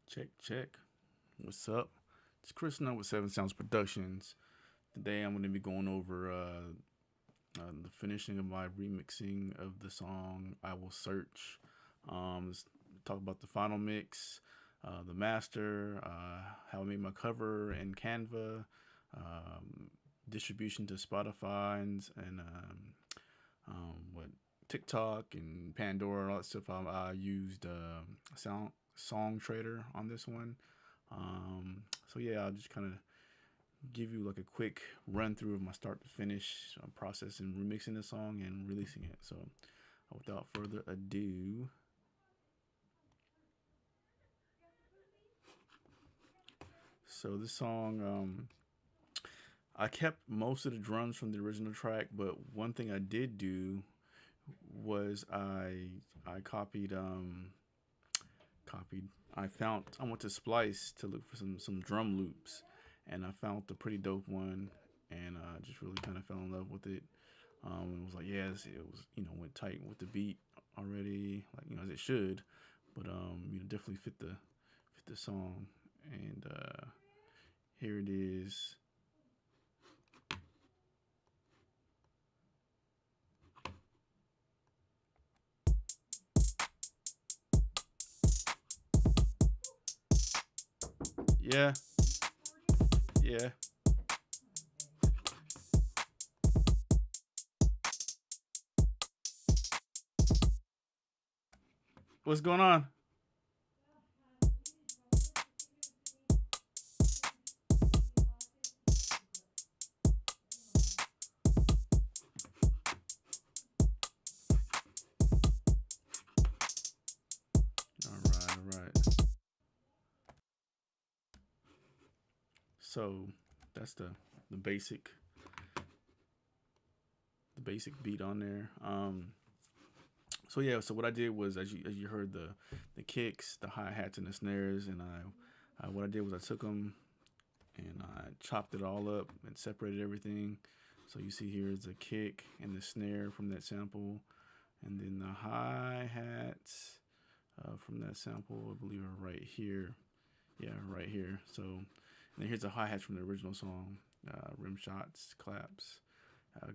Check, check. What's up? It's Chris Nunn with Seven Sounds Productions. Today I'm going to be going over the finishing of my remixing of the song I Will Search. Let's talk about the final mix, the master, how I made my cover in Canva, distribution to Spotify and what TikTok and Pandora, all that stuff. I used Song Trader on this one. So yeah, I'll just kind of give you like a quick run through of my start to finish process in remixing the song and releasing it. So without further ado, so this song, I kept most of the drums from the original track, but one thing I did do was I copied. I went to Splice to look for some drum loops, and I found the pretty dope one, and just really kind of fell in love with it. And was like, yes, it was went tight with the beat already, like as it should, but definitely fit the song, and here it is. Yeah, yeah. What's going on? All right, all right. So that's the basic the basic beat on there. So yeah, so what I did was, as you heard, the kicks, the hi hats, and the snares, and I what I did was I took them and I chopped it all up and separated everything. So you see here is the kick and the snare from that sample, and then the hi hats from that sample, I believe, are right here. Yeah, right here. So and then here's the hi hats from the original song, rim shots, claps.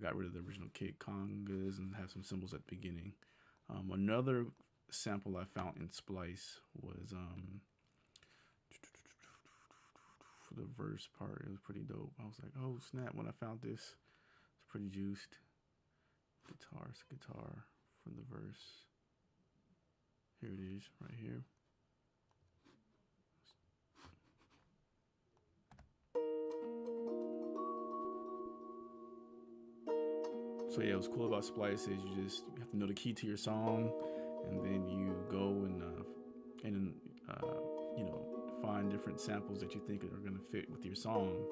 Got rid of the original kick congas and have some cymbals at the beginning. Another sample I found in Splice was for the verse part. It was pretty dope. I was like, oh snap! When I found this, it's pretty juiced. Guitar for the verse. Here it is, right here. So yeah, what's cool about Splice is you have to know the key to your song, and then you go and uh, you know find different samples that you think are gonna fit with your song.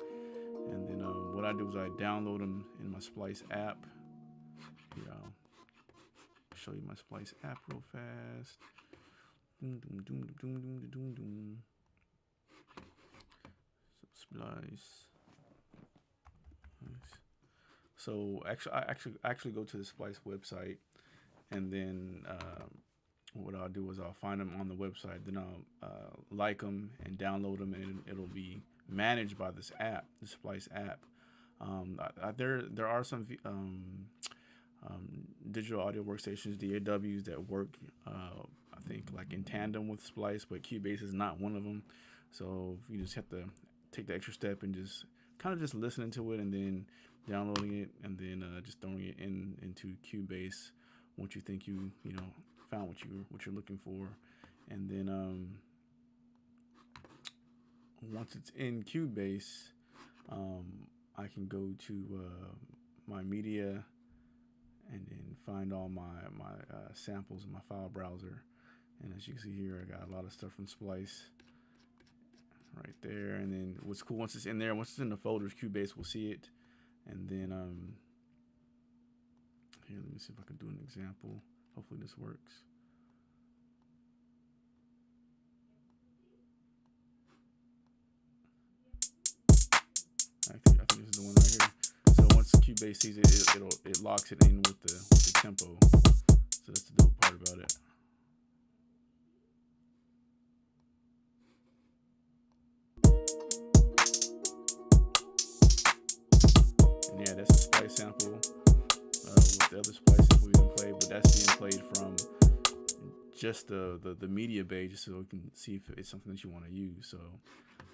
And then what I do is I download them in my Splice app. Here, I'll show you my Splice app real fast. Doom, doom, doom, doom, doom, doom, doom. So Splice. Nice. So I actually go to the Splice website, and then what I'll do is I'll find them on the website. Then I'll like them and download them, and it'll be managed by this app, the Splice app. There are some digital audio workstations, DAWs, that work, I think, like in tandem with Splice, but Cubase is not one of them. So you just have to take the extra step and just kind of just listening to it, and then downloading it, and then just throwing it into Cubase once you think you found what you're looking for, and then once it's in Cubase, I can go to my media and then find all my samples in my file browser. And as you can see here, I got a lot of stuff from Splice right there. And then what's cool, once it's in there, once it's in the folders, Cubase will see it. And then here, let me see if I can do an example. Hopefully this works. I think this is the one right here. So once Cubase sees it, it locks it in with the tempo. So that's the dope part about it. that's being played from just the media bay, just so we can see if it's something that you want to use. So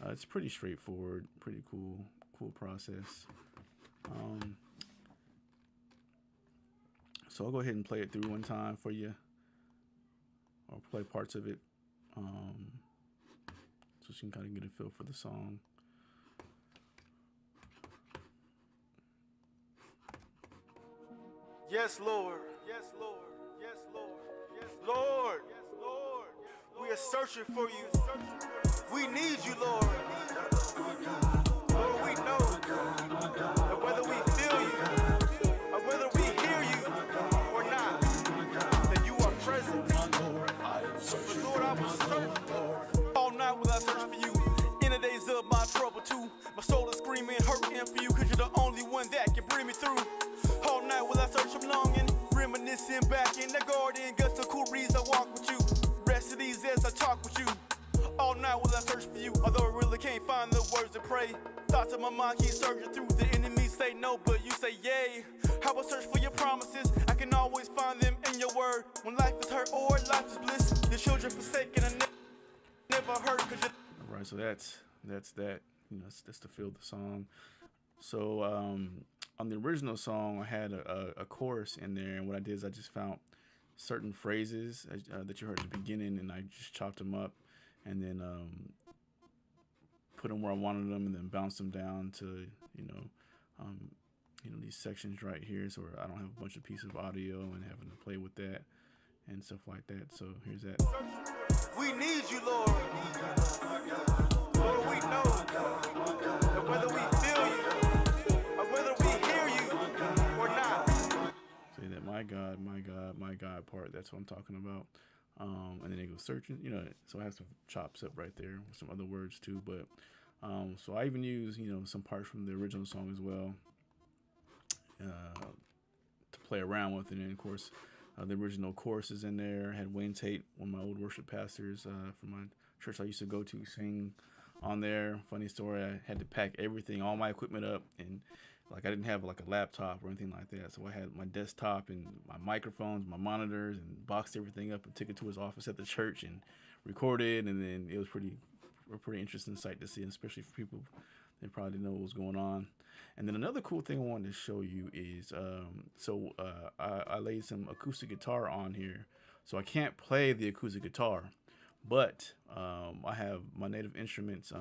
it's pretty straightforward, pretty cool process. So I'll go ahead and play it through one time for you, or play parts of it, so you can kind of get a feel for the song. Yes, Lord. Yes, Lord. Yes, Lord. Yes, Lord. Yes, Lord. We are searching for you. We need you, Lord. Lord, we know that whether we feel you or whether we hear you or not, that you are present. But Lord, I will search all night will I search for you. In the days of my trouble too, my soul is screaming, hurting for you, 'cause you're the only one that can bring me through. All night will I search, I'm longing, reminiscing back in the garden, got the cool breeze I walk with you. Rest of these as I talk with you. All night will I search for you, although I really can't find the words to pray. Thoughts in my mind keep searching through, the enemy say no, but you say yay. I will search for your promises, I can always find them in your word. When life is hurt or life is bliss, your children forsaken, I never hurt, 'cause you're... All right, so that's that. You know, that's to feel the song. So on the original song, I had a chorus in there, and what I did is I just found certain phrases that you heard at the beginning, and I just chopped them up, and then put them where I wanted them, and then bounced them down to these sections right here, so I don't have a bunch of pieces of audio and having to play with that and stuff like that. So here's that. We need you, Lord. Lord, we know that whether we feel you or whether we hear you or not. Say that, my God, my God, my God part. That's what I'm talking about. And then it goes searching, so I have some chops up right there with some other words too. But so I even use, some parts from the original song as well to play around with. And then, of course, the original chorus is in there. I had Wayne Tate, one of my old worship pastors from my church I used to go to, sing on there. Funny story, I had to pack everything, all my equipment up, and I didn't have a laptop or anything like that. So I had my desktop and my microphones, my monitors, and boxed everything up and took it to his office at the church and recorded. And then it was a pretty interesting sight to see, especially for people that probably didn't know what was going on. And then another cool thing I wanted to show you is, I laid some acoustic guitar on here. So I can't play the acoustic guitar, but I have my native instruments.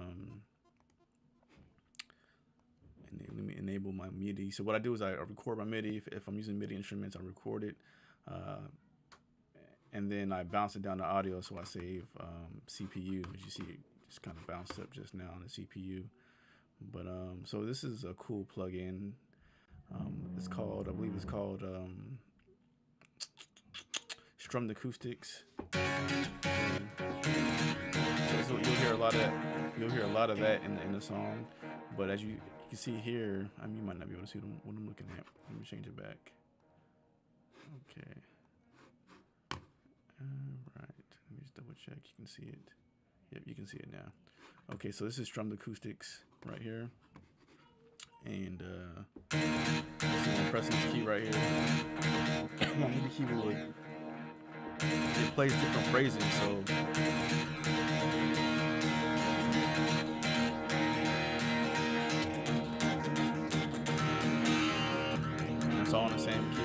Let me enable my MIDI. So what I do is I record my MIDI. If I'm using MIDI instruments, I record it. And then I bounce it down to audio. So I save CPU. As you see, it just kind of bounced up just now on the CPU. But so this is a cool plugin. I believe it's called Strummed Acoustics. So you'll hear a lot of that in the song. But as you can see here, you might not be able to see what I'm looking at. Let me change it back. Okay. All right. Let me just double check. You can see it. Yep, you can see it now. Okay, so this is Strummed Acoustics right here. And I'm pressing this key right here. My MIDI keyboard, it plays different phrases, so it's all on the same key.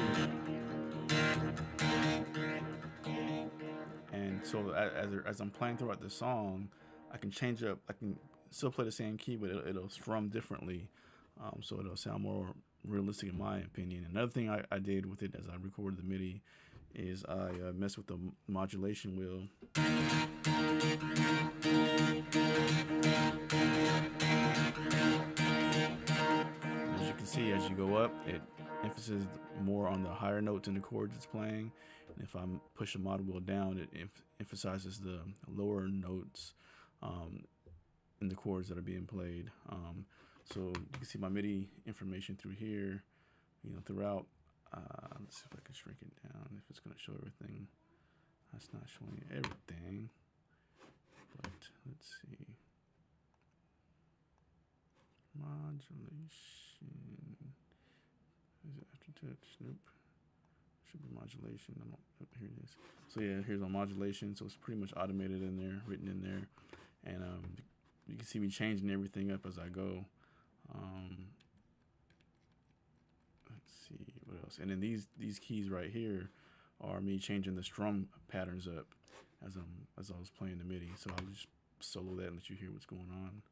And so as I'm playing throughout the song, I can change up. I can still play the same key, but it'll strum differently, so it'll sound more realistic in my opinion. Another thing I did with it as I recorded the MIDI is I messed with the modulation wheel. As you can see, as you go up, it emphasizes more on the higher notes in the chords it's playing. And if I push the mod wheel down, it emphasizes the lower notes in the chords that are being played. So you can see my MIDI information through here, throughout. Let's see if I can shrink it down, if it's going to show everything. That's not showing everything, but let's see. Modulation. Is it aftertouch? Nope. should be modulation. I don't. Oh, here it is. So yeah, here's my modulation. So it's pretty much automated in there, written in there, and you can see me changing everything up as I go. Let's see what else. And then these keys right here are me changing the strum patterns up as I was playing the MIDI. So I'll just solo that and let you hear what's going on.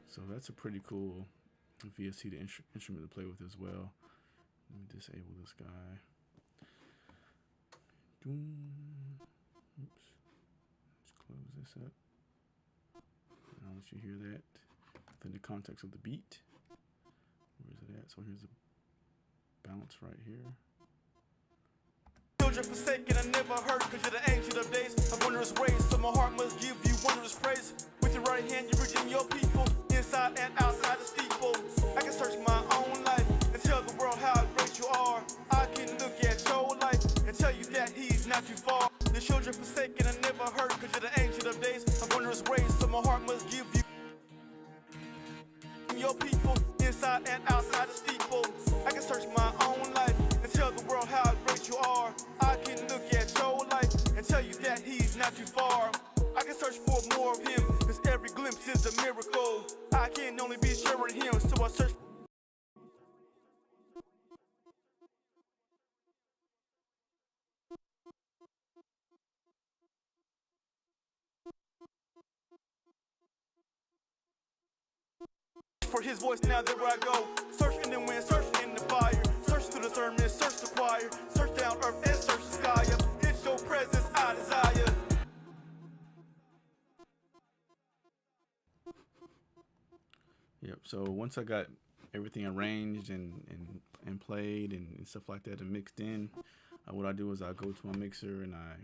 So that's a pretty cool VST instrument to play with as well. Let me disable this guy. Oops. Let's close this up. And I'll let you hear that within the context of the beat. Where is it at? So here's the bounce right here. Children forsaken and never hurt, cause you're the ancient of days of wondrous ways. So my heart must give you wondrous praise. With your right hand, you redeem your people, inside and outside the steeple. I can search my own life and tell the world how great you are. I can look at your life and tell you that he's not too far. The children forsaken and never hurt, cause you're the ancient of days of wondrous ways. So my heart must give you your people, inside and outside the steeple. I can search my own life and tell the world how great you are. I can look at your life and tell you that he's not too far. I can search for more of him, cause every glimpse is a miracle. I can only be sure of him, so I search for his voice now that where I go. Search in the wind, search in the fire, search through the sermon, search the choir, search down earth and search the sky. It's your presence I desire. Yep. So once I got everything arranged and played and stuff like that and mixed in, what I do is I go to my mixer and I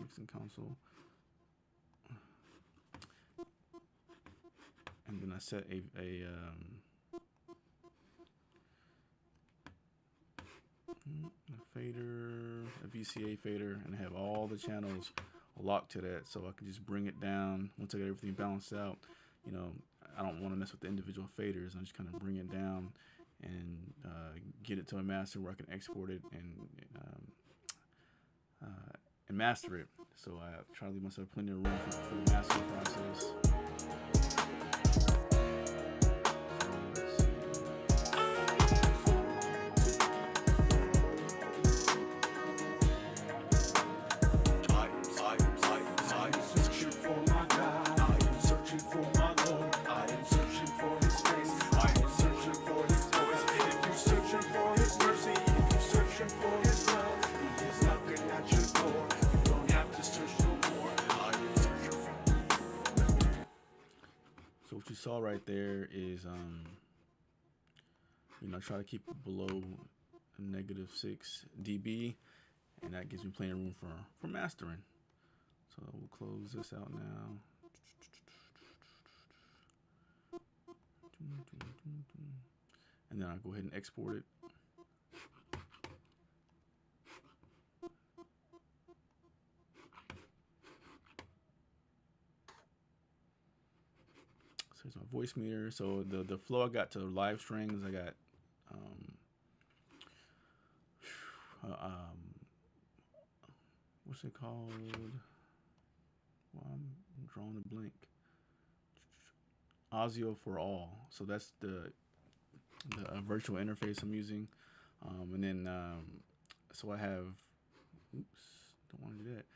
mixing console, and then I set a fader, a VCA fader, and have all the channels locked to that, so I can just bring it down once I get everything balanced out. You know, I don't want to mess with the individual faders. I just kind of bring it down and get it to a master where I can export it and master it. So I try to leave myself plenty of room for the mastering process. So what you saw right there is, you know, try to keep it below -6 dB, and that gives me plenty of room for mastering. So we'll close this out now. And then I'll go ahead and export it. So here's my voice meter. So the flow I got to live strings, I got what's it called? Well, I'm drawing a blank. Audio for all. So that's the virtual interface I'm using. And then so I have, oops, don't want to do that.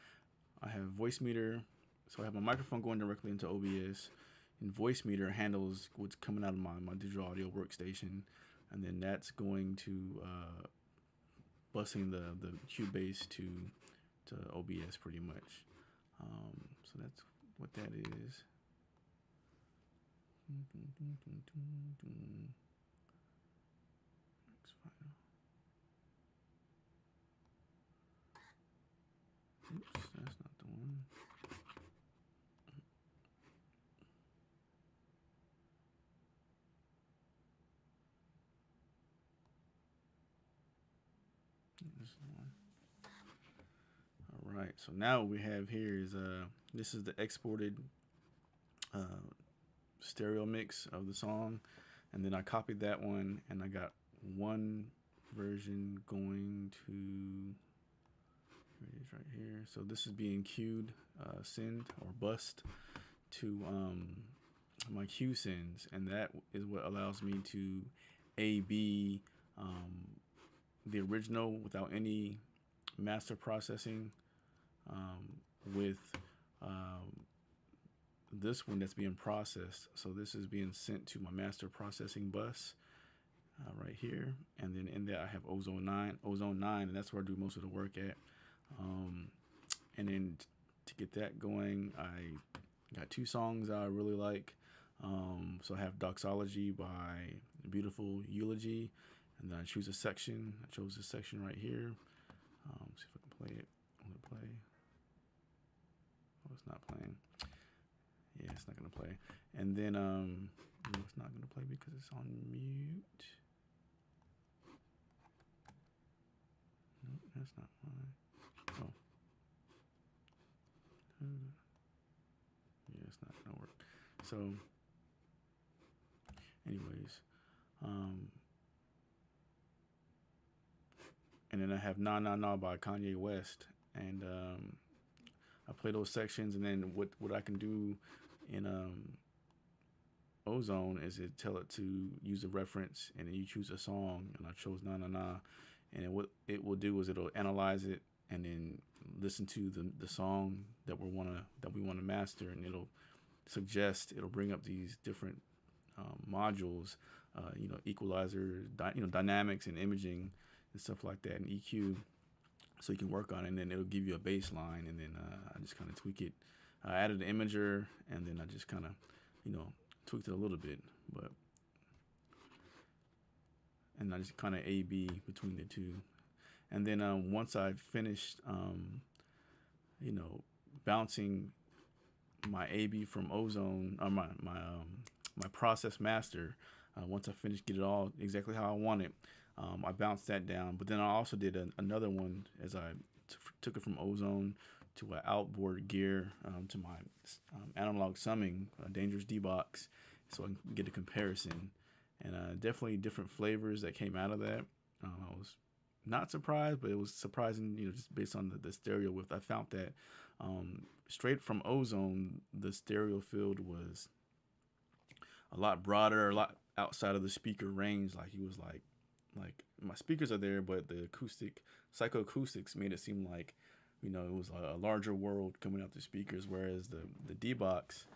I have voice meter. So I have my microphone going directly into OBS, and voice meter handles what's coming out of my digital audio workstation, and then that's going to busing the Cubase to OBS pretty much. So that's what that is. Mix final. Oops, that's not the one. This is the one. All right. So now what we have here is this is the exported stereo mix of the song, and then I copied that one, and I got one version going to, here it is right here. So this is being queued, send or bust to my queue sends, and that is what allows me to A/B the original without any master processing with this one that's being processed. So this is being sent to my master processing bus right here, and then in there I have Ozone 9, and that's where I do most of the work at. And then to get that going, I got two songs I really like. So I have Doxology by Beautiful Eulogy, and then I choose a section. I chose this section right here. See if I can play it. Will it play? Oh, it's not playing. Yeah, it's not gonna play. And then no, it's not gonna play because it's on mute. Nope, that's not mine. Oh. Yeah, it's not gonna work. So anyways, and then I have Nah Nah Nah by Kanye West, and I play those sections, and then what I can do in Ozone is it tell it to use a reference, and then you choose a song, and I chose Nah Nah Nah, and then what it will do is it'll analyze it and then listen to the song that we want to master, and it'll bring up these different modules, equalizer, dynamics and imaging and stuff like that, and EQ, so you can work on it, and then it'll give you a bass line, and then I just kind of tweak it. I added an imager, and then I just kind of, tweaked it a little bit, and I just kind of A/B between the two. And then once I finished, bouncing my A/B from Ozone, or my process master, once I finished, get it all exactly how I want it, I bounced that down. But then I also did another one as I took it from Ozone to an outboard gear, to my analog summing, Dangerous D-Box, so I can get a comparison. And definitely different flavors that came out of that. I was not surprised, but it was surprising, just based on the stereo width. I found that straight from Ozone, the stereo field was a lot broader, a lot outside of the speaker range. Like he was like my speakers are there, but the psychoacoustics made it seem like, it was a larger world coming out the speakers. Whereas the D-Box,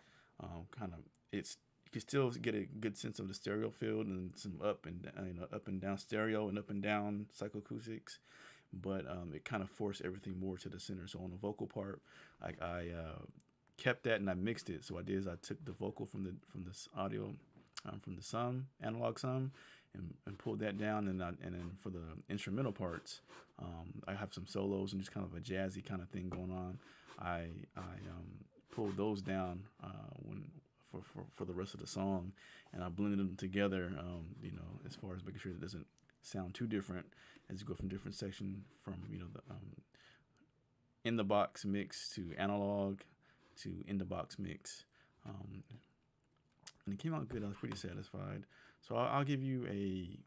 you can still get a good sense of the stereo field and some up and down stereo and up and down psychoacoustics, but it kind of forced everything more to the center. So on the vocal part, I kept that and I mixed it. So what I did is I took the vocal from this audio, from the sum, analog sum, and pulled that down, and then for the instrumental parts, I have some solos and just kind of a jazzy kind of thing going on. I pulled those down for the rest of the song, and I blended them together, as far as making sure it doesn't sound too different as you go from different section, from the in the box mix to analog to in the box mix, and it came out good. I was pretty satisfied. So I'll give you a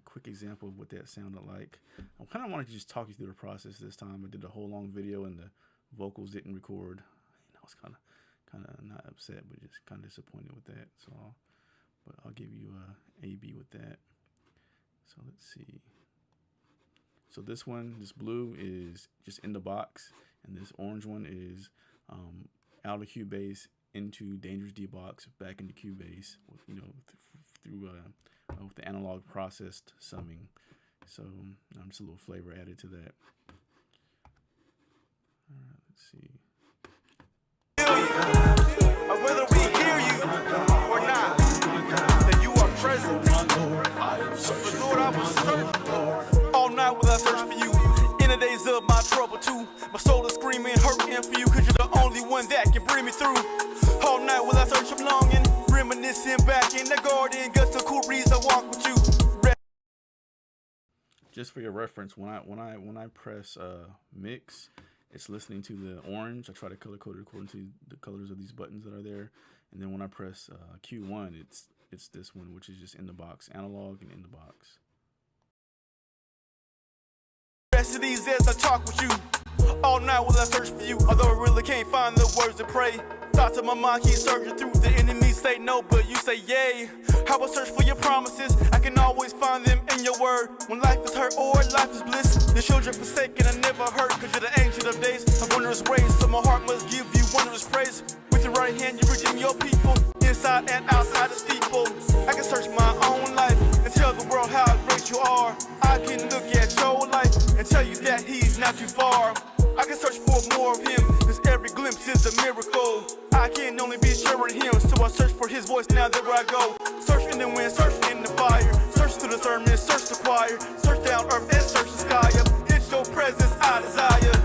quick example of what that sounded like. I kind of wanted to just talk you through the process this time. I did a whole long video and the vocals didn't record. I was kind of not upset, but just kind of disappointed with that. But I'll give you a A/B with that. So let's see. So this blue is just in the box, and this orange one is out of Cubase into Dangerous D-Box, back into Cubase, through with the analog processed summing. So just a little flavor added to that. All right, let's see. Whether we hear you present. But Lord, I was searching. All night will I search for you. In the days of my trouble too. My soul is screaming, hurting for you, cause you're the only one that can bring me through. All night will I search, I'm longing, reminiscing back in the garden. Gust a cool breeze, I walk with you. Just for your reference, when I press mix, it's listening to the orange. I try to color code it according to the colors of these buttons that are there, and then when I press Q1, it's this one, which is just in the box, analog and in the box. Rest of these days I talk with you. All night will I search for you, although I really can't find the words to pray. Thoughts of my mind keep searching through. The enemies say no, but you say yay. How I search for your promises, I can always find them in your word. When life is hurt or life is bliss, your children forsaken, I never hurt, cause you're the ancient of days, of wondrous grace. So my heart must give you wondrous praise. With your right hand you redeem your people, inside and outside the steeple. I can search my own life and tell the world how great you are. I can look at your life and tell you that he's not too far. I can search for more of him, cause every glimpse is a miracle. I can only be sure of him, so I search for his voice now that where I go. Search in the wind, search in the fire, search through the sermon, search the choir, search down earth and search the sky up. It's your presence I desire.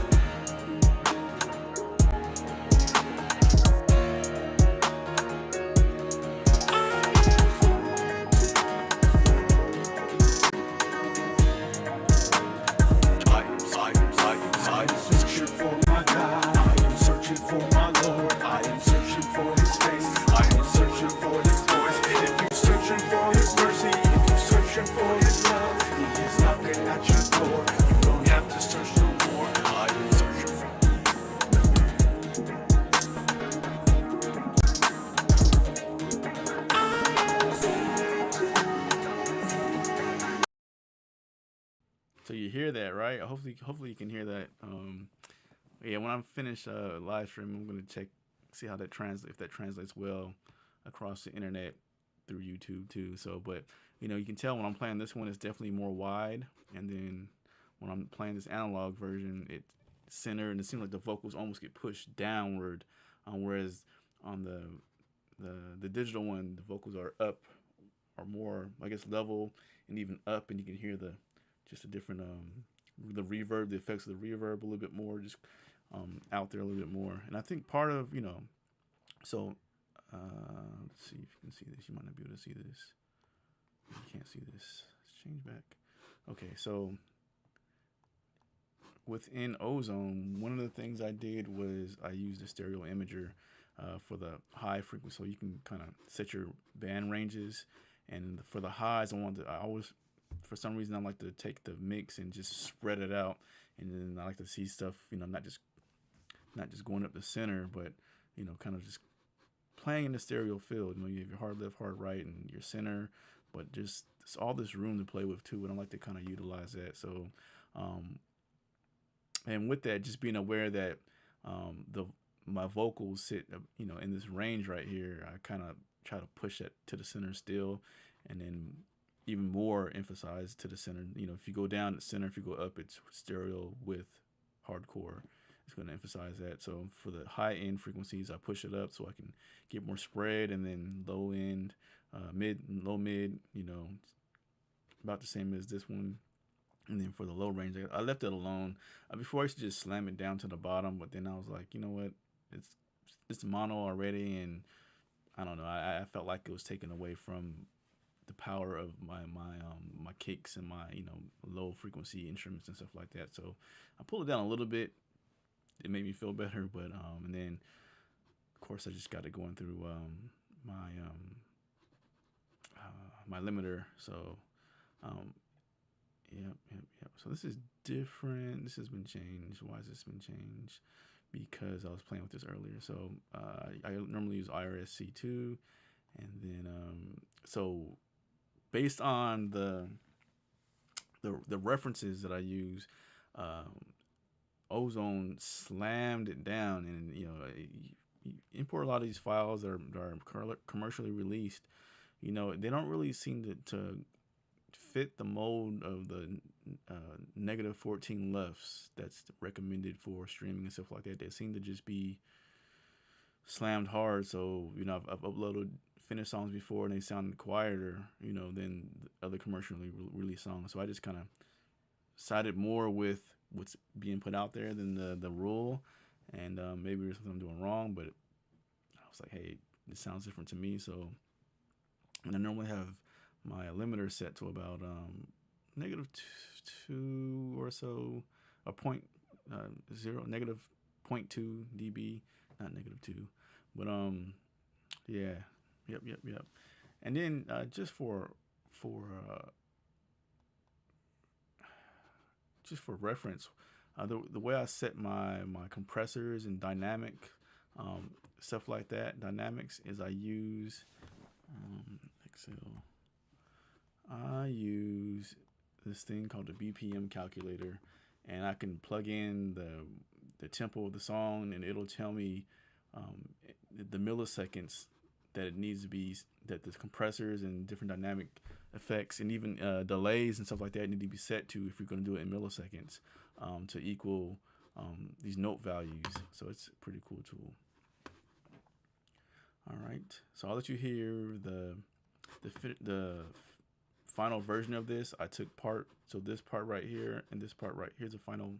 So you hear that, right? Hopefully you can hear that. Yeah, when I'm finished live stream, I'm gonna see how that translates, if that translates well across the internet through YouTube too. So, but you know, you can tell when I'm playing this one, it's definitely more wide, and then when I'm playing this analog version, it's centered, and it seems like the vocals almost get pushed downward, whereas on the digital one, the vocals are up, or more, I guess, level and even up, and you can hear just a different the reverb, the effects of the reverb a little bit more, just out there a little bit more. And I think part of, you know, so let's see if you can see this. You might not be able to see this. You can't see this. Let's change back. Okay, so within Ozone, one of the things I did was I used a stereo imager for the high frequency, so you can kind of set your band ranges. And for the highs, I always, for some reason, I like to take the mix and just spread it out, and then I like to see stuff, you know, not just going up the center, but you know, kind of just playing in the stereo field. You know, you have your hard left, hard right, and your center, but just all this room to play with too, and I like to kind of utilize that. So, and with that, just being aware that my vocals sit, you know, in this range right here, I kind of try to push it to the center still, and then even more emphasize to the center. You know, if you go down the center, if you go up, it's stereo with hardcore. It's going to emphasize that. So for the high end frequencies, I push it up so I can get more spread, and then low end, low mid, you know, about the same as this one. And then for the low range, I left it alone. Before I used to just slam it down to the bottom, but then I was like, you know what, it's mono already, and I don't know. I felt like it was taken away from the power of my kicks and my, you know, low frequency instruments and stuff like that. So I pulled it down a little bit. It made me feel better, but and then of course I just got it going through my limiter. So yep. So this is different. This has been changed. Why has this been changed? Because I was playing with this earlier. So I normally use IRSC2, and then so based on the references that I use, Ozone slammed it down, and you know, you import a lot of these files that are commercially released. You know, they don't really seem to fit the mold of the -14 LUFS that's recommended for streaming and stuff like that. They seem to just be slammed hard. So, you know, I've uploaded finished songs before and they sounded quieter, you know, than other commercially released songs. So I just kind of sided more with what's being put out there than the rule. And maybe there's something I'm doing wrong, but I was like, hey, it sounds different to me. So, and I normally have my limiter set to about negative two or so, a point zero, negative 0.2 dB, not negative 2, but yeah, yep. And then just for reference, the way I set my compressors and dynamic stuff like that, dynamics, is I use Excel. I use this thing called the BPM calculator, and I can plug in the tempo of the song, and it'll tell me the milliseconds that it needs to be, that the compressors and different dynamic effects and even delays and stuff like that need to be set to, if you're going to do it in milliseconds, to equal these note values. So it's a pretty cool tool. All right, so I'll let you hear the final version of this. I took so this part right here and this part right here's the final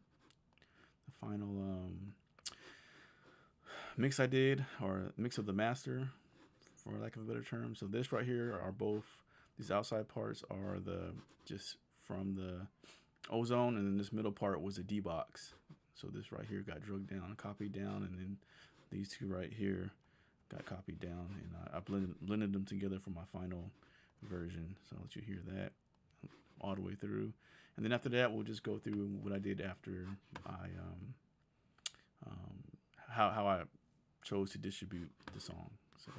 mix I did, or mix of the master, for lack of a better term. So this right here are both, these outside parts are just from the ozone, and then this middle part was the D box. So this right here got drugged down, copied down, and then these two right here got copied down, and I blended them together for my final version. So I'll let you hear that all the way through, and then after that we'll just go through what I did after I how I chose to distribute the song. So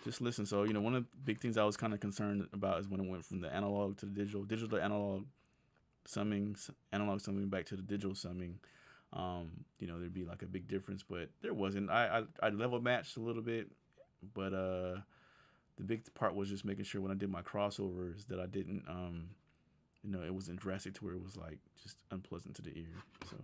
just listen. So, you know, one of the big things I was kind of concerned about is when it went from the analog to the digital to analog summing, back to the digital summing. You know, there'd be like a big difference, but there wasn't. I level matched a little bit, but the big part was just making sure when I did my crossovers that I didn't, you know, it wasn't drastic to where it was like just unpleasant to the ear. So.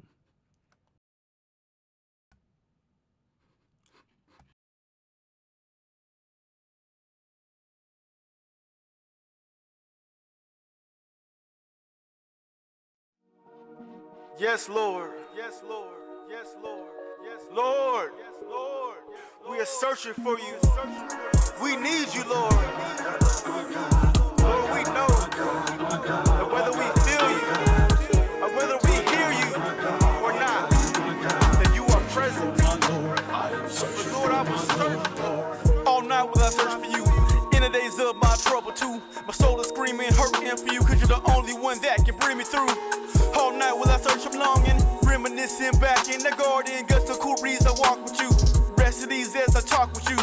Yes, Lord. Yes, Lord. Yes, Lord. Yes, Lord. Yes, Lord. We are searching for you. We need you, Lord. Lord, we know that whether we feel you or whether we hear you or not, that you are present. But Lord, I will search. All night will I search for you. In the days of my trouble too, my soul is screaming, hurting for you, cause you're the only one that can bring me through. All night will I search, I'm longing, reminiscing back in the garden, just a cool breeze I walk with you, rest of these as I talk with you.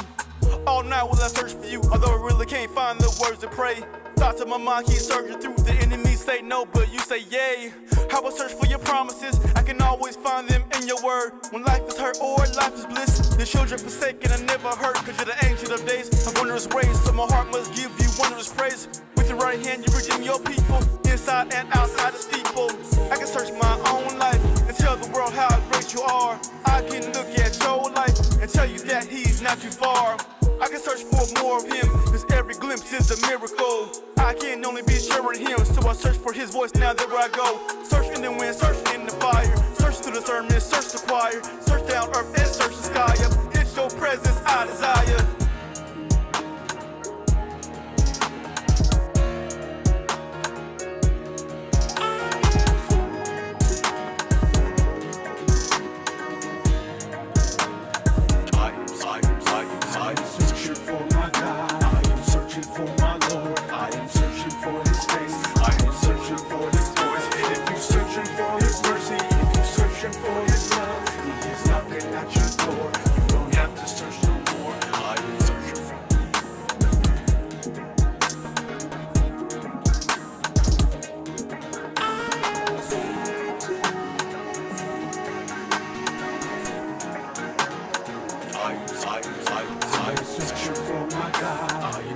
All night will I search for you, although I really can't find the words to pray. Thoughts of my mind keep searching through, the enemy say no, but you say yay. I will search for your promises, I can always find them in your word. When life is hurt or life is bliss, your children forsaken and never hurt, cause you're the ancient of days, of wondrous ways, so my heart must give you wondrous praise. With your right hand you redeem your people, inside and outside the steeple. I can search my own life and tell the world how great you are. I can look at your life and tell you that he's not too far. I can search for more of him, cause every glimpse is a miracle. I can only be sharing him, so I search for his voice now that where I go. Search in the wind, search in the fire, search through the sermon, search the choir, search down earth and search the sky. It's your presence I desire.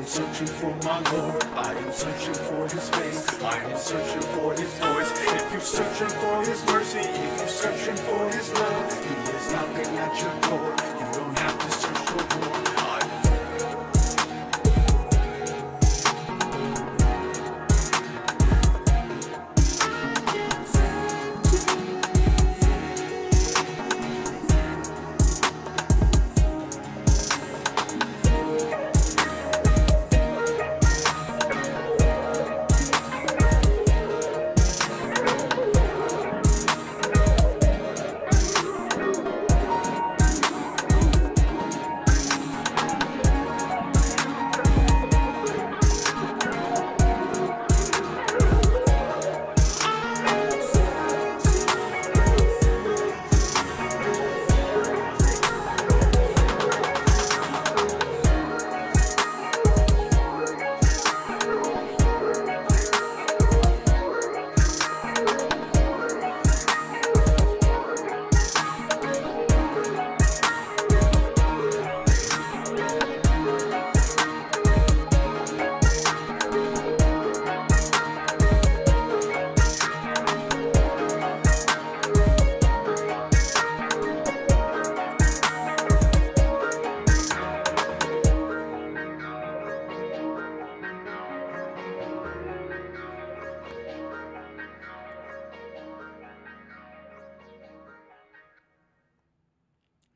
searching for my Lord. I am searching for his face. I am searching for his voice. If you're searching for his mercy, if you're searching for his love, he is knocking at your door. You don't have to search for more.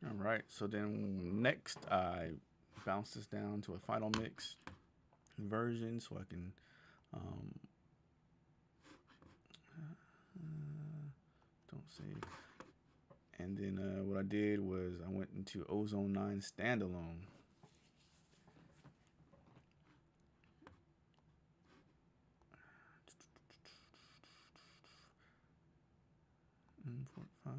All right, so then next I bounce this down to a final mix version so I can don't save. And then what I did was I went into Ozone 9 standalone. Import files.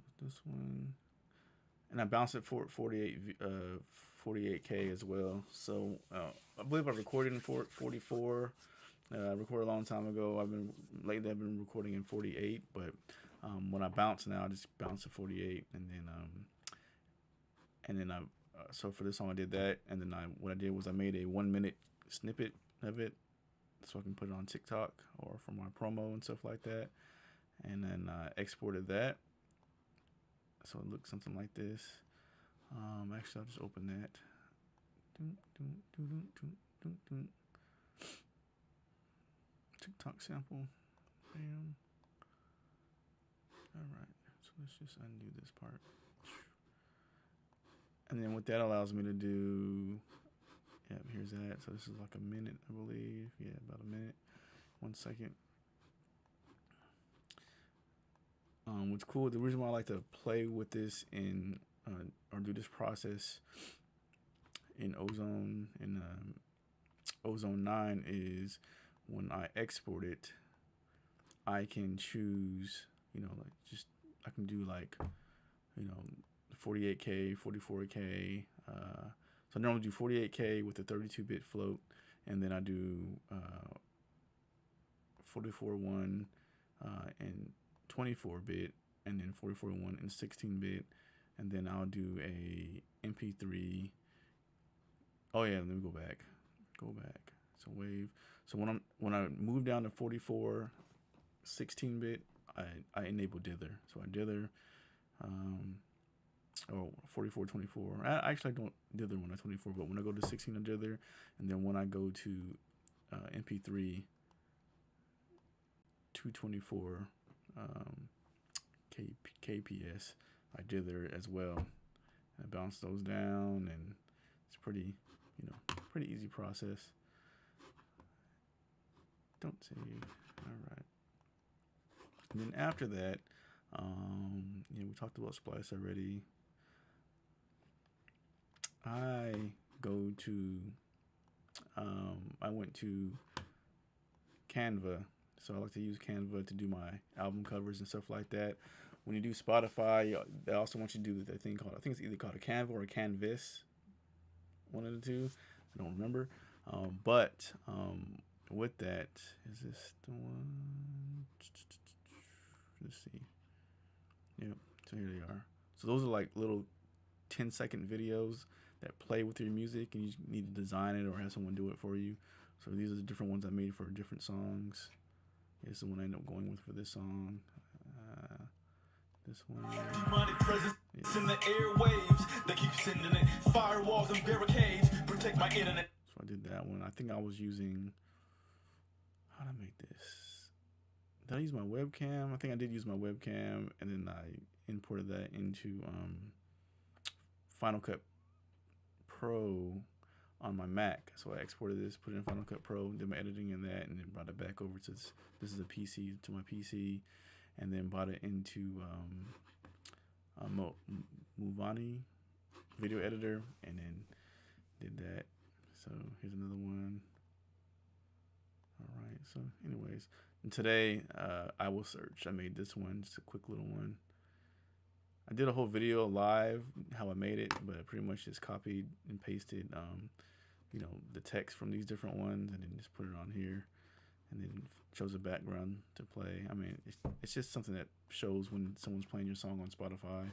So this one, and I bounced it for 48K as well. So I believe I recorded in 44. I recorded a long time ago. I've been recording in 48, but when I bounce now, I just bounce to 48, and then so for this song I did that, and then what I did was I made a 1 minute snippet of it, so I can put it on TikTok or for my promo and stuff like that, and then I exported that, so it looks something like this. Actually, I'll just open that. TikTok sample. Bam. All right, so let's just undo this part. And then what that allows me to do, yeah, here's that. So this is like a minute, I believe. Yeah, about a minute. 1 second. What's cool, the reason why I like to play with this in or do this process in Ozone Ozone 9 is when I export it, I can choose, like just I can do like, 48K, 44K. So I normally do 48K with a 32-bit float, and then I do 44.1 and 24-bit, and then 44.1 and 16-bit, and then I'll do a MP3. Oh yeah, let me go back. So wave. So when I move down to 44, 16-bit, I enable dither. So I dither. Or 44, 24. I don't dither when I 24, but when I go to 16, I dither, and then when I go to MP3 224 KPS, I dither as well. I bounce those down, and it's pretty easy process. Don't save. All right. And then after that, we talked about Splice already. I went to Canva. So I like to use Canva to do my album covers and stuff like that. When you do Spotify, they also want you to do the thing called, I think it's either called a Canva or a Canvas. One of the two. I don't remember. But with that, is this the one? Let's see. Yep. So here they are. So those are like little 10-second videos that play with your music, and you need to design it or have someone do it for you. So these are the different ones I made for different songs. Here's the one I ended up going with for this song. This one. Demonic presence in the airwaves. They keep sending it. Firewalls and barricades protect my internet. So I did that one. I think I was using. How did I make this? Did I use my webcam? I think I did use my webcam, and then I imported that into Final Cut Pro on my Mac. So I exported this, put it in Final Cut Pro, did my editing in that, and then brought it back over to this is a PC, to my PC, and then brought it into Movani video editor, and then did that. So here's another one. All right. So anyways, and today I will search. I made this one, just a quick little one. I did a whole video live how I made it, but I pretty much just copied and pasted, the text from these different ones, and then just put it on here, and then chose a background to play. I mean, it's just something that shows when someone's playing your song on Spotify.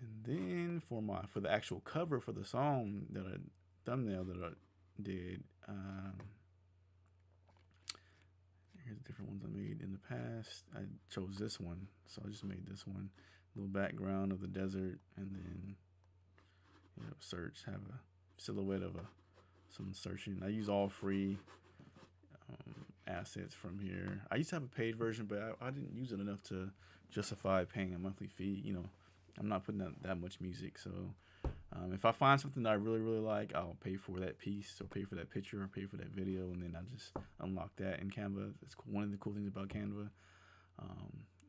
And then for the actual cover for the song, thumbnail that I did, here's the different ones I made in the past. I chose this one, so I just made this one. Little background of the desert, and then search, have a silhouette of someone searching. I use all free assets from here. I used to have a paid version, but I didn't use it enough to justify paying a monthly fee. I'm not putting out that much music, so if I find something that I really, really like, I'll pay for that piece, or pay for that picture, or pay for that video, and then I just unlock that in Canva. It's one of the cool things about Canva.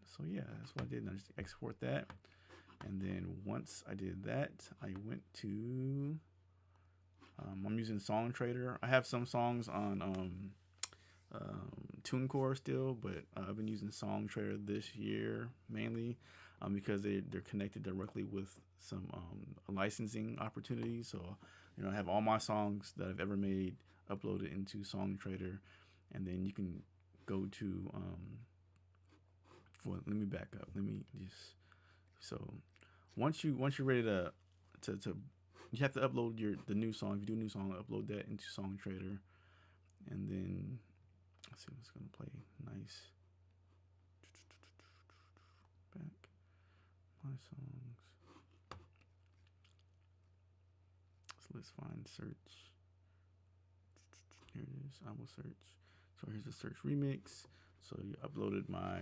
So yeah, that's what I did. And I just export that, and then once I did that, I went to I'm using Songtrader. I have some songs on TuneCore still, but I've been using Songtrader this year mainly because they're connected directly with some licensing opportunities. So I have all my songs that I've ever made uploaded into Songtrader, and then you can go to let me back up. Let me just once you're ready to you have to upload the new song. If you do a new song, upload that into Songtrader, and then let's see what's gonna play nice. Back my songs. So let's find search. Here it is. I will search. So here's the search remix. So you uploaded my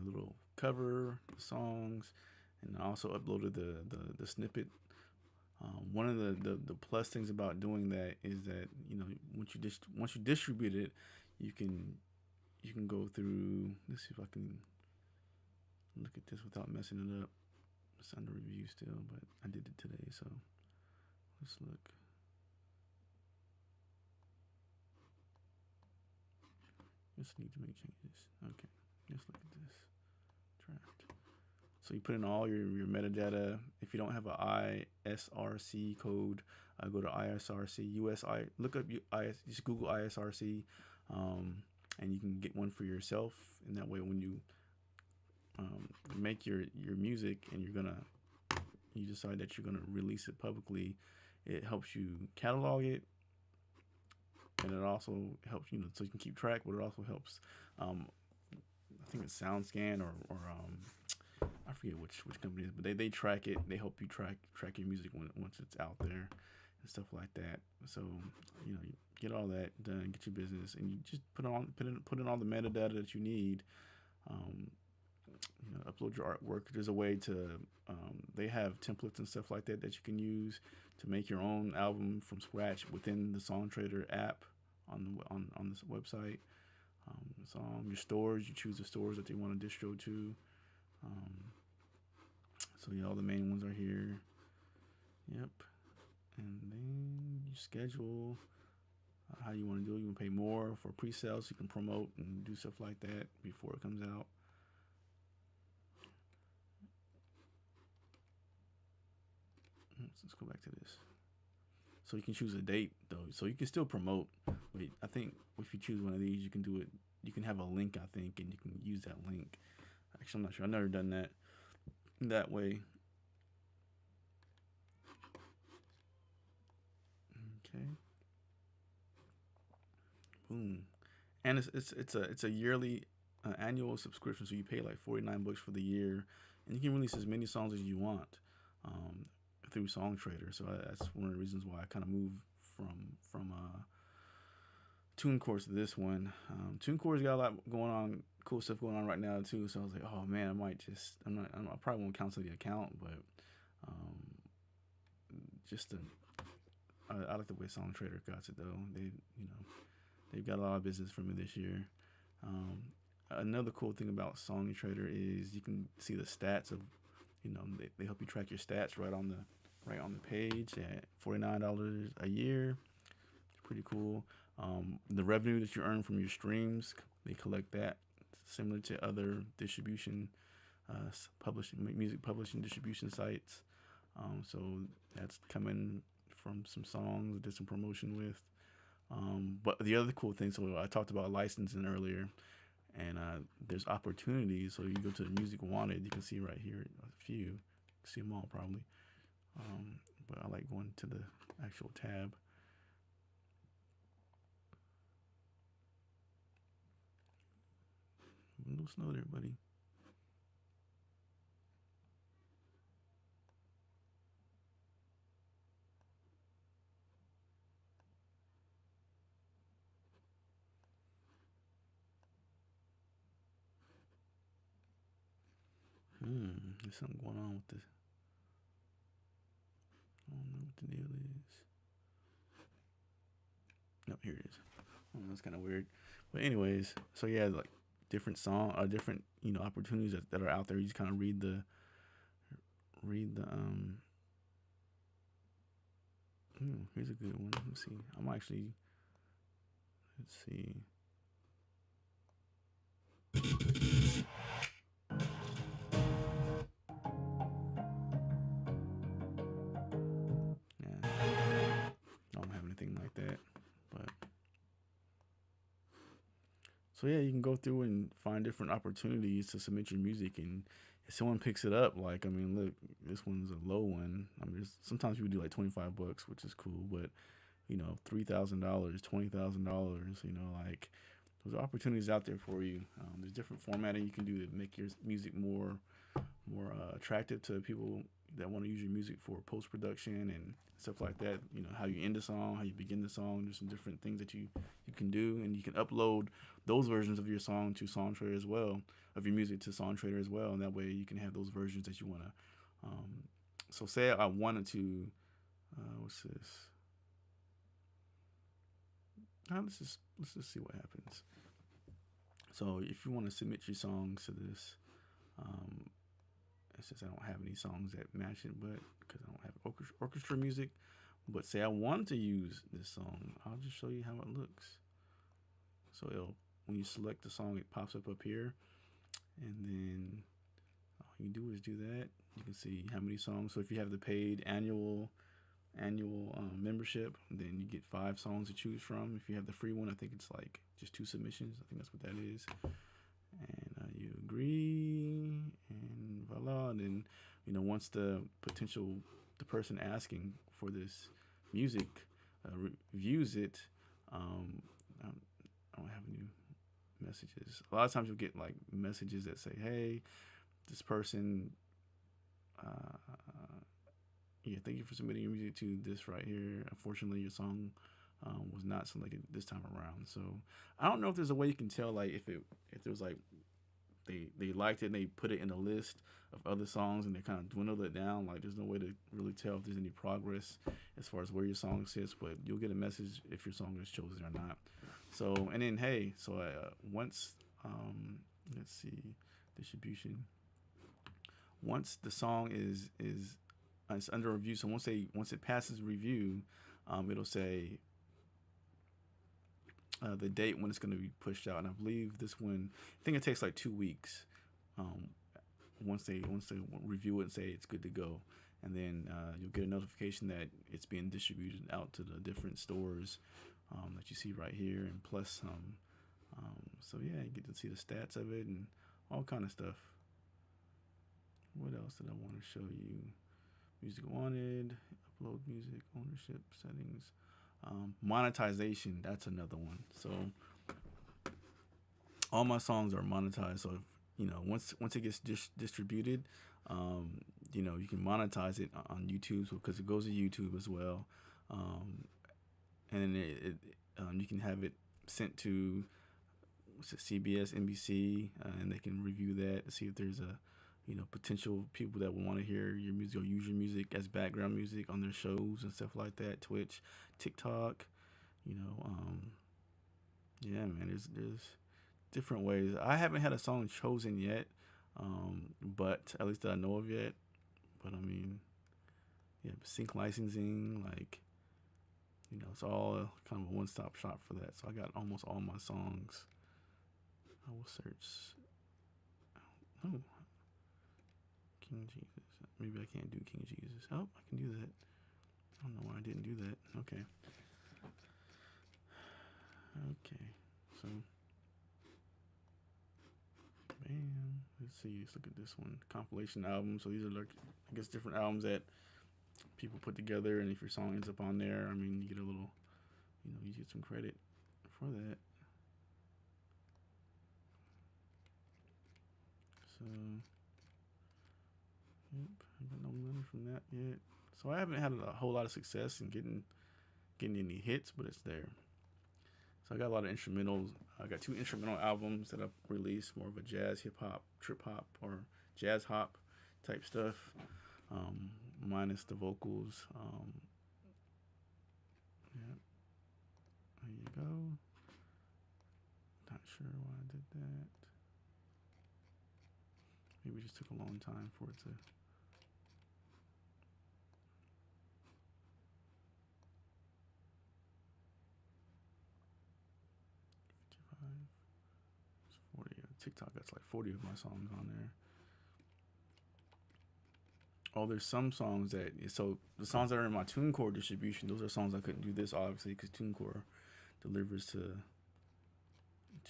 little cover, the songs, and I also uploaded the snippet. One of the plus things about doing that is that once you distribute it, you can go through. Let's see if I can look at this without messing it up. It's under review still, but I did it today, so let's look. Just need to make changes. Okay, let's look at this draft. So you put in all your metadata. If you don't have a ISRC code, go to ISRC USI. Look up just Google ISRC, and you can get one for yourself. And that way, when you make your music and you decide that you're gonna release it publicly, it helps you catalog it, and it also helps so you can keep track. But it also helps. I think it's SoundScan or I forget which company it is, but they track it. They help you track your music once it's out there and stuff like that. So you get all that done, get your business, and you just put in all the metadata that you need. Upload your artwork. There's a way to they have templates and stuff like that you can use to make your own album from scratch within the Songtrader app on this website. Your stores, you choose the stores that they want to distro to. So yeah, all the main ones are here. Yep. And then you schedule how you want to do it. You can pay more for pre-sales, so you can promote and do stuff like that before it comes out. Let's go back to this. So you can choose a date though, so you can still promote. Wait, I think if you choose one of these, you can do it. you can have a link, I think, and you can use that link. Actually, I'm not sure. I've never done that way. Okay. Boom. And it's a yearly annual subscription, so you pay like $49 for the year, and you can release as many songs as you want um, through Songtrader. So that's one of the reasons why I kind of moved from TuneCore to this one. TuneCore's got a lot going on, cool stuff going on right now too. So I was like, oh man, I probably won't cancel the account, but um, just to, I like the way Songtrader got it though. They've got a lot of business for me this year. Another cool thing about Songtrader is you can see the stats of, they help you track your stats right on the page at $49 a year. It's pretty cool. The revenue that you earn from your streams, they collect that, similar to other distribution, music publishing distribution sites. So that's coming from some songs I did some promotion with. But the other cool thing, so I talked about licensing earlier, and there's opportunities. So you go to the Music Wanted, you can see right here a few. You can see them all probably. But I like going to the actual tab. A little snow there, buddy. There's something going on with this. I don't know what the deal is. No, here it is. That's kind of weird. But anyways, so yeah, like different different opportunities that are out there. You just kind of read the here's a good one. Let's see. Let's see. Yeah, I don't have anything like that, but so yeah, you can go through and find different opportunities to submit your music, and if someone picks it up, like look, this one's a low one. Sometimes people do like $25, which is cool, but $3,000, $20,000, like those are opportunities out there for you. There's different formatting you can do to make your music more attractive to people that want to use your music for post production and stuff like that. How you end the song, how you begin the song. There's some different things that you can do, and you can upload those versions of your song to Songtrader as well, of your music to Songtrader as well, and that way you can have those versions that you want to. So say I wanted to, what's this? Let's just see what happens. So if you want to submit your songs to this, it's just I don't have any songs that match it, but because I don't have orchestra music. But say I wanted to use this song, I'll just show you how it looks. So when you select the song, it pops up here, and then all you do is do that. You can see how many songs. So if you have the paid annual membership, then you get 5 songs to choose from. If you have the free one, I think it's like just 2 submissions. I think that's what that is. And you agree, and voila. And then once the person asking for this music reviews it, I don't have any messages. A lot of times you'll get like messages that say, hey, this person thank you for submitting your music to this right here. Unfortunately, your song was not selected this time around. So I don't know if there's a way you can tell, like if there was like they liked it and they put it in a list of other songs and they kind of dwindled it down. Like there's no way to really tell if there's any progress as far as where your song sits, but you'll get a message if your song is chosen or not. So, and then once let's see, distribution. Once the song is it's under review, so once it passes review, it'll say the date when it's going to be pushed out, and I believe this one, I think it takes like 2 weeks. Once they review it and say it's good to go, and then you'll get a notification that it's being distributed out to the different stores that you see right here, and plus So yeah, you get to see the stats of it and all kind of stuff. What else did I want to show you? Music wanted, upload music, ownership settings, monetization. That's another one. So all my songs are monetized. So if, once it gets distributed, you can monetize it on YouTube because it goes to YouTube as well, and then you can have it sent to CBS, NBC, and they can review that to see if there's a potential people that will want to hear your music or use your music as background music on their shows and stuff like that. Twitch, TikTok, yeah, man. There's different ways. I haven't had a song chosen yet, but at least that I know of yet. But I mean, yeah, sync licensing, like, it's all kind of a one-stop shop for that. So I got almost all my songs. I will search. Oh, King Jesus. Maybe I can't do King Jesus. Oh, I can do that. I don't know why I didn't do that. Okay. So, bam. Let's see. Let's look at this one. Compilation album. So these are like, I guess, different albums that people put together. And if your song ends up on there, I mean, you get a little, you get some credit for that. So, yep, I got no money from that yet. So I haven't had a whole lot of success in getting any hits, but it's there. So I got a lot of instrumentals. I got 2 instrumental albums that I've released, more of a jazz, hip hop, trip hop, or jazz hop type stuff, minus the vocals. Yeah, there you go. Not sure why I did that. Maybe it just took a long time for it to. It's 40. TikTok got like 40 of my songs on there. Oh, there's some songs that, so the songs that are in my TuneCore distribution, those are songs I couldn't do this obviously because TuneCore delivers to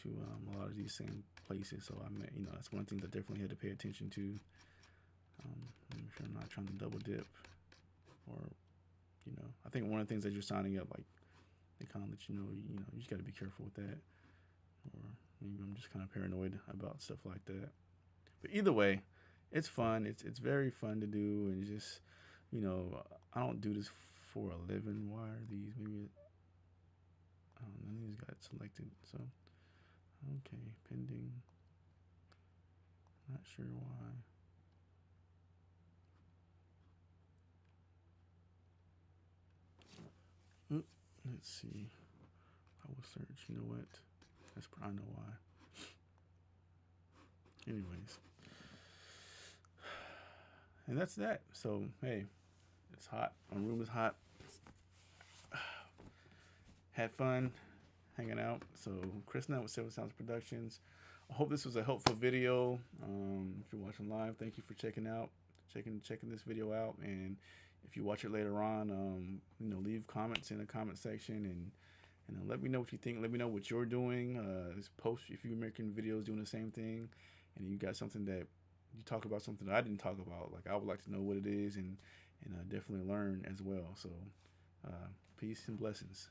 a lot of these same places. So I mean, that's one thing that definitely had to pay attention to. Make sure I'm not trying to double dip, or I think one of the things that you're signing up, like, they kind of let you know, you just got to be careful with that. Or maybe I'm just kind of paranoid about stuff like that. But either way, it's fun. It's very fun to do, and just, I don't do this for a living. Why are these? Maybe none of these got selected. So okay, pending. Not sure why. Let's see. I will search. You know what? I know why. Anyways. And that's that. So, hey, it's hot. My room is hot. Had fun hanging out. So, Chris Nunn with Seven Sounds Productions. I hope this was a helpful video. If you're watching live, thank you for checking this video out. And if you watch it later on, leave comments in the comment section and let me know what you think. Let me know what you're doing. Post if you're making videos doing the same thing, and you got something that you talk about, something that I didn't talk about. Like, I would like to know what it is and definitely learn as well. So, peace and blessings.